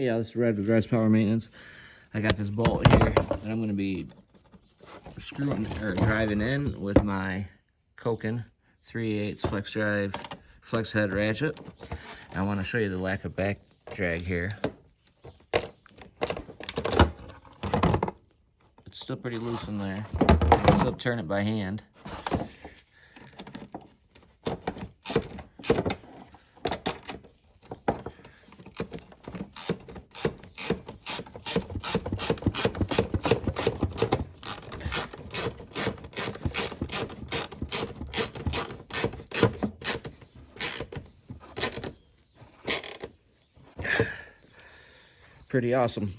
Yeah, this is Red with Red's Power Maintenance. I got this bolt here that I'm going to be screwing or driving in with my Koken 3/8 flex drive flex head ratchet. And I want to show you the lack of back drag here. It's still pretty loose in there. I can still turn it by hand. Pretty awesome.